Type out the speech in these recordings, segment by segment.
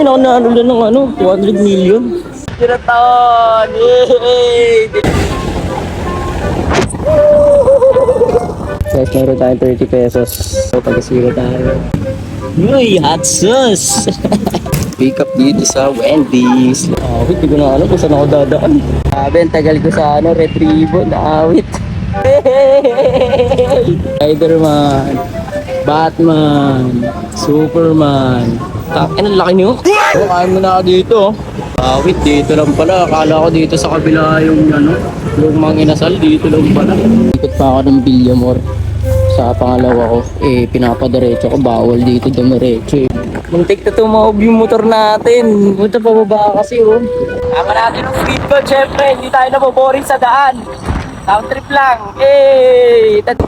Nanalo lang ng 200 million. Tiraton! Yay! Guys, meron tayong 30 pesos. So, pag-zero tayo. Uy, hot sauce! Pick up dito sa Wendy's. Awit, hindi ko na alam kung saan ako dadaan. Sabi, ang tagal ko sa retrieval. Awit. Spider-Man, Batman, Superman. Ang laki niyo. Oh, kaya mo na ako dito. Awit, dito lang pala. Akala ko dito sa kabila yung yung mga inasal. Dito lang pala. Ikot pa ako ng Villamor. Sa pangalawa ko, pinapadiretso ko. Bawal dito dumiretso. Muntik na tumawag yung motor natin. Punta pababa kasi Tama natin yung speed ko, syempre. Hindi tayo naboboring sa daan. Down trip lang.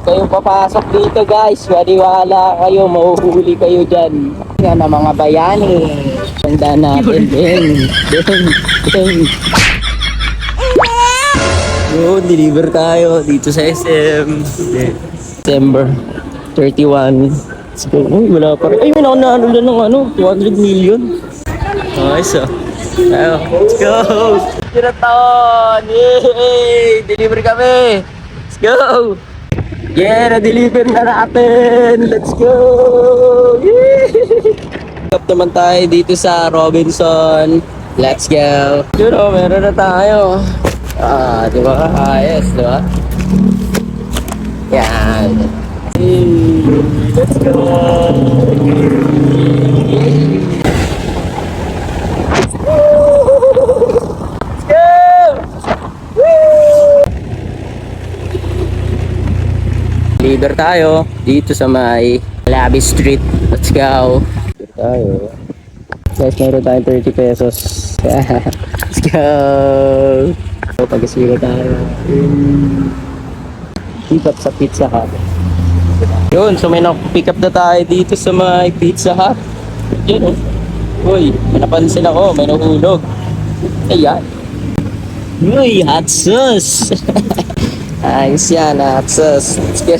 Kayo papasok dito, guys. Waliwala kayo. Mahuhuli kayo dyan. Yan ang mga bayani. Tandaan natin. Deliver tayo dito sa SM. December 31. Let's go. Uy, wala pa rin. Ay, may nanalo lang ng 200 million. Nice let's go. Tiraton! Yay! Deliver kami! Let's go! Yeah, na-deliver na natin! Let's go! Yay! Up naman tayo dito sa Robinson. Let's go! Yun meron na tayo. Diba? Ayos, diba? Yan. Let's go! Deliver tayo dito sa may Labi Street. Let's go. Dito tayo. Guys, meron tayong 30 pesos. Let's go. So, pag-zero tayo. Pick up sa Pizza Hut. Yun, so may pick up na tayo dito sa may Pizza Hut. Yun Uy, may napansin ako. May nahulog. Ayan. Uy, hot sauce. Ayos yan, hot sauce. Let's go.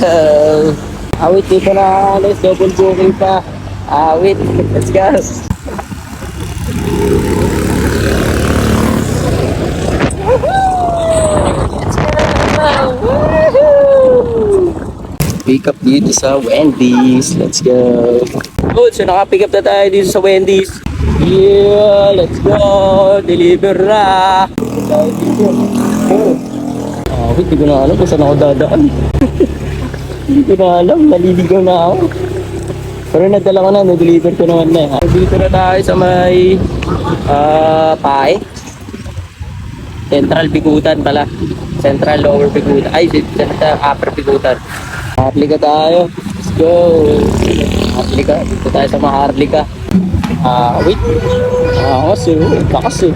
Awit, dito na alis. Double booking pa. Awit, let's go. Pick up dito sa Wendy's. Let's go. Good, so naka-pick up na tayo dito sa Wendy's. Yeah, let's go. Deliver na. Wait, hindi ko na alam kung saan ako dadaan. Hindi ko na alam, naliligaw na ako. Pero nadala ko na, na-deliver ko naman na. Dito na tayo sa may Pae. Central Bigutan pala. Central Lower Bigutan. Ay, Upper Bigutan. Harlika tayo. Let's go. Harlika. Dito tayo sa Maharlika. Wait. Kasi, lakas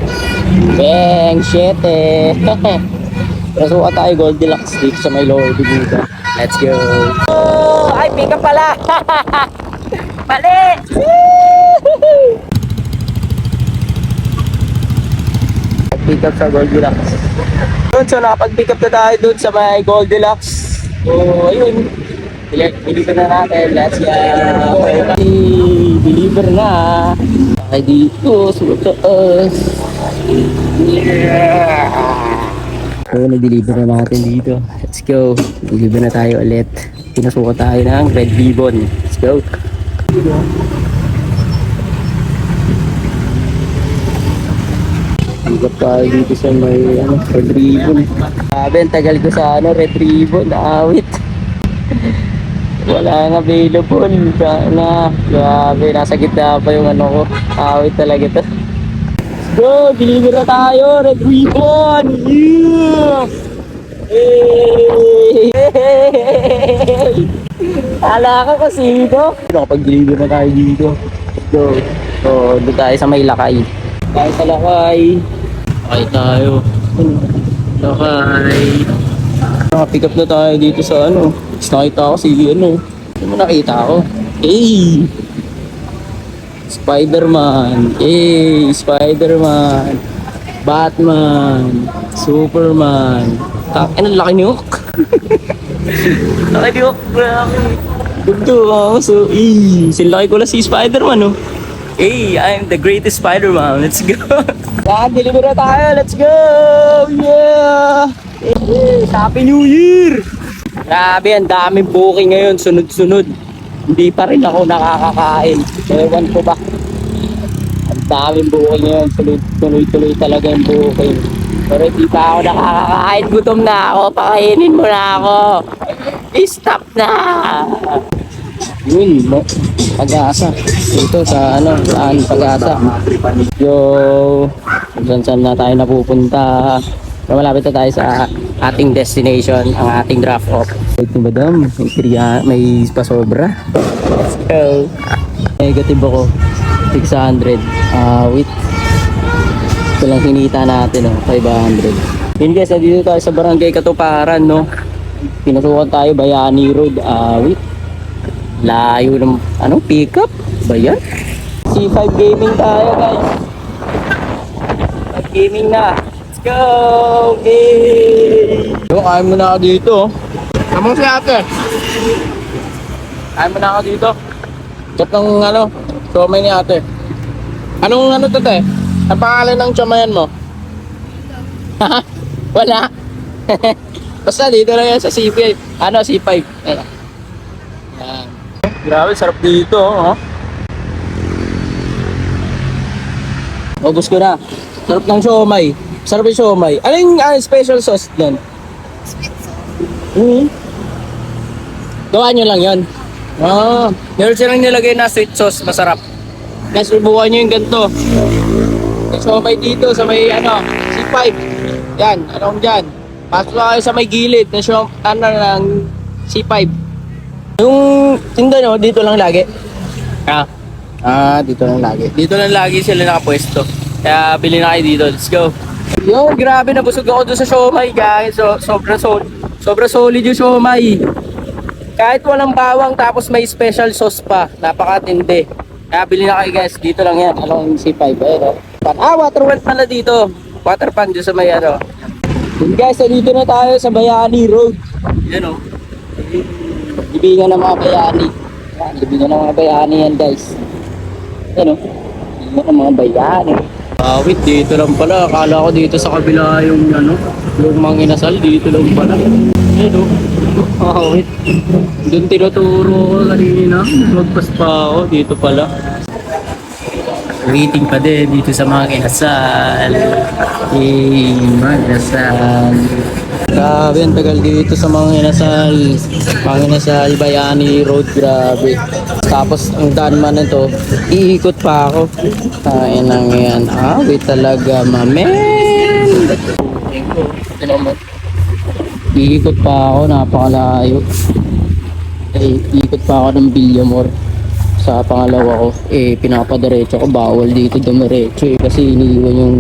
Bang, shit Nasuka tayo Goldilocks dito sa may Lower Bigutan. Let's go. Oh, ay, pick up pala. Mali. Pick up sa Goldilocks. So nakapag-pick up na tayo dun sa may Goldilocks. So ayun, deliver na natin. Let's go. Deliver na. Ay dito sa taas. So nag-deliver na natin dito. Let's go. Deliver na tayo ulit. Pinasuka tayo ng Red Ribbon. Let's go. Higap tayo dito sa may Red Ribbon. Sabi, ang tagal ko sa Red Ribbon. Awit. Wala nga available. Grabe, nasa gitna pa yung ko. Awit talaga to. Let's go! Deliver na tayo! Red Ribbon! Yeah! Hey! Hala ka kasi dito. Nakapag-deliver na tayo dito. Let's go. So, doon tayo sa may Lakay. Tayo sa Lakay. Lakay tayo. Lakay. Nakapick up na tayo dito sa nakita ko si Ano mo nakita ko? Hey! Spider-Man. Hey! Spider-Man. Batman. Superman. Ang laki ni Hulk. Laki ni Hulk. Gundo. So, silaki ko lang si Spider-Man, Hey, I'm the greatest Spider-Man. Let's go. Deliver na tayo. Let's go. Yeah. Hey, Happy New Year. Grabe, ang daming booking ngayon. Sunod-sunod. Hindi pa rin ako nakakakain. Ewan ko ba. Ang daming booking ngayon. Tuloy-tuloy talaga yung booking. Pero hindi pa ako nakakakain. Gutom na ako. Pakainin mo na ako. Stop na. Yun, no? Pag-asa. Dito sa ano, saan Pag-asa. Yo, saan na tayo napupunta. So, malapit na tayo sa ating destination, ang ating drop off. Wait ni madam, may pasobra. Let's go. Negative ako, 600. Wait. Ito lang hinita natin, 500. Yun guys, dito tayo sa Barangay Katuparan, no? Pinasukan tayo, Bayani Road. Wait. Layo ng pick up ba yan? C5 gaming tayo guys. Gaming na. Let's go! Hey! So, kain mo na ako dito. Kamang si ate. Kain mo na ako dito. Kat ng somay ni ate. Anong to te? Ang pangalan ng chamayan mo? Wala. Basta dito lang yan sa C5. C5. Ayan. Grabe, sarap dito, oh. Ubus ko na. Sarap ng siomay. Sarap yung siomay. Ano yung special sauce doon? Sweet sauce. Gawa nyo lang yun. Meron silang nilagay na sweet sauce. Masarap. Kasi subukan nyo yung ganito. Yung siomay dito sa may C5. Yan, dyan. Pasok na kayo sa may gilid ng C5. Yung tinda nyo, dito lang lagi? Dito lang lagi. Dito lang lagi sila nakapwesto. Kaya bili na kayo dito. Let's go. Yo, grabe, nabusog ako doon sa siomay, guys. So, sobra solid yung siomay. Kahit walang bawang, tapos may special sauce pa. Napakatindi. Kaya bili na kayo, guys. Dito lang yan. Along C5. Water well pala dito. Water pan dyan sa may Yun, guys, dito na tayo sa Bayani Road. Yan, libingan ng mga bayani. Libingan ng mga bayani yan guys. Libingan ng mga bayani. Wait, dito lang pala. Akala ko dito sa kabila yung yung mga inasal. Dito lang pala. Wait. Doon tinuturo ko kanina. Magpas pa ako. Dito pala. Waiting pa din dito sa mga inasal. Mga inasal. Grabe, ang tagal dito sa mga inasal Bayani Road, grabe. Tapos ang daan man nito, iikot pa ako. Kain lang yan. Wait talaga, mamen. Iikot pa ako, napakalayo. Iikot pa ako ng Villamor. Sa pangalawa ko, pinapadiretso ko, bawal dito dumiretso kasi iniiwan yung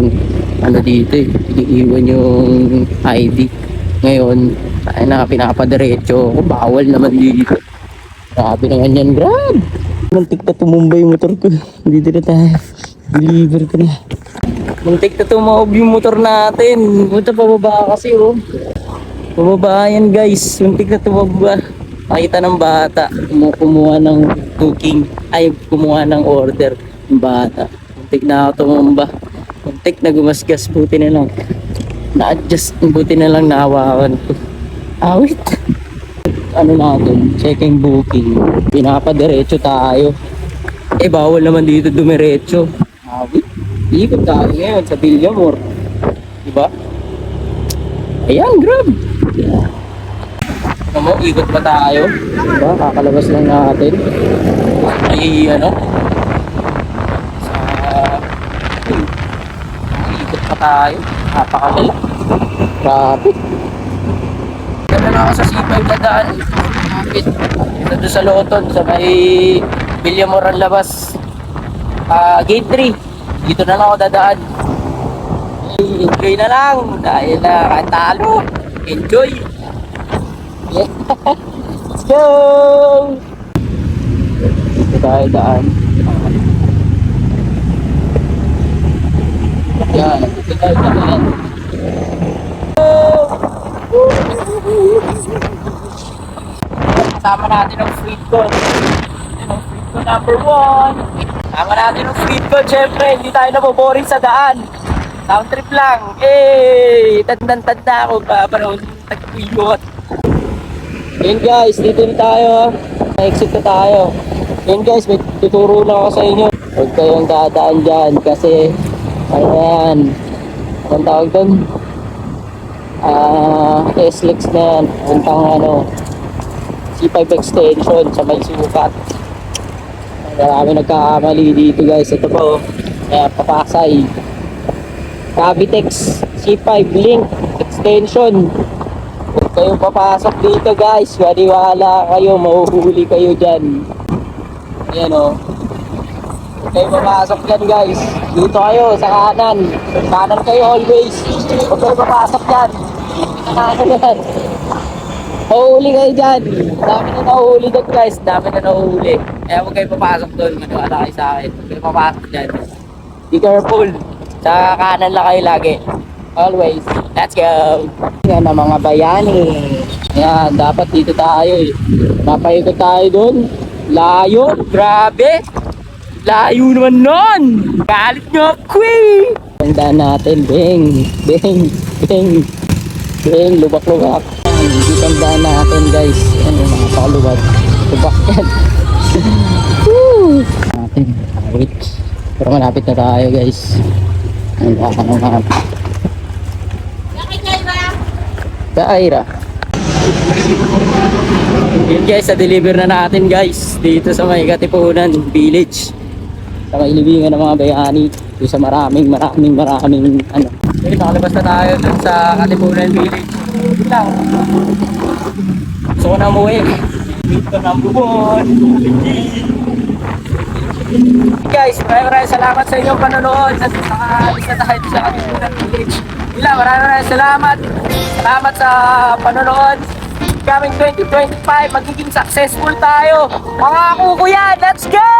dito iniiwan yung ID. Ngayon, pinapadiretso ko, bawal naman dito. Grabe naman yan, grab! Muntik na tumumba yung motor ko. Dito na tayo. Deliver ko na. Muntik na tumawag yung motor natin. Punta pababa kasi, Pababa yan, guys. Muntik na tumawag. Nakita ng bata. Kumuha ng cooking. Kumuha ng order. Yung bata. Muntik na ako tumumba. Muntik na gumasgas. Buti na lang. Na-adjust, buti na lang nahawakan ko. Wait. Natin, checking booking. Pinapadiretso tayo. Bawal naman dito dumiretso. Wait. Ikot tayo ngayon sa Villamor. Diba? Ayan, grab. Ikot pa tayo. Diba? Kakalabas lang natin. Ikot pa tayo. Napakalala. Grabe. Ganda na ako sa C5 na daan. Dito sa Loton, sa may Villamor ang labas. Gate 3. Dito na lang ako dadaan. Enjoy na lang. Dahil talo. Enjoy. Yeah. Let's go! Dito tayo daan. Yan, dito tayo daan. Kasama natin ang sweet corn. Sweet corn number 1. Tama natin yung speed code, syempre. Hindi tayo naboboring sa daan. Sound trip lang. Tandang-tanda ako pa. Parang tag-igot. Yun guys, dito na tayo. Na-exit na tayo. Yun guys, may tuturo na ako sa inyo. Huwag kayong dadaan dyan kasi ano yan. Anong tawag doon? SLEX na yan. Puntang C5 extension sa may sukat. Marami nagkakamali dito guys. Ito po. Kaya papasay. Cavitex C5 link extension. Huwag kayong papasok dito guys. Waliwala kayo. Mahuhuli kayo dyan. Ayan o. Huwag kayong papasok dyan guys. Dito kayo sa kanan. Kanan kayo always. Huwag kayong papasok dyan. Kanan yan. Mahuhuli kayo dyan. Dami na nahuhuli dyan guys. Dami na nahuhuli. Kaya huwag kayong papasok doon. Maniwala kayo sa akin. Huwag kayong papasok dyan. Be careful. Sa kanan lang kayo lagi. Always. Let's go. Yan ang mga bayani. Ayan, dapat dito tayo eh. Papaikot tayo doon. Layo. Grabe. Layo naman nun. Galit nyo ako eh. Tandaan natin. Bing. Bing. Bing. Bing. Lubak-lubak. Hindi tandaan natin guys. Ano mga pakalubak. Lubak yan. Woo. Natin. Wait. Pero malapit na tayo guys. Ang mga Kaira. Yun guys, na-deliver na natin guys dito sa may Katipunan Village. Sa may libingan ng mga bayani. Dito sa maraming ano. Okay, nakalabas na tayo dun sa Katipunan Village. Dito lang. Gusto ko na umuwi. Dito na bubon. Guys, maraming salamat sa inyong panonood at nakaalis na tayo sa Katipunan Village. Maraming salamat. Salamat sa panonood. Coming 2025, magiging successful tayo. Pangako ko yan. Let's go!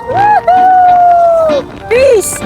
Woohoo! Peace!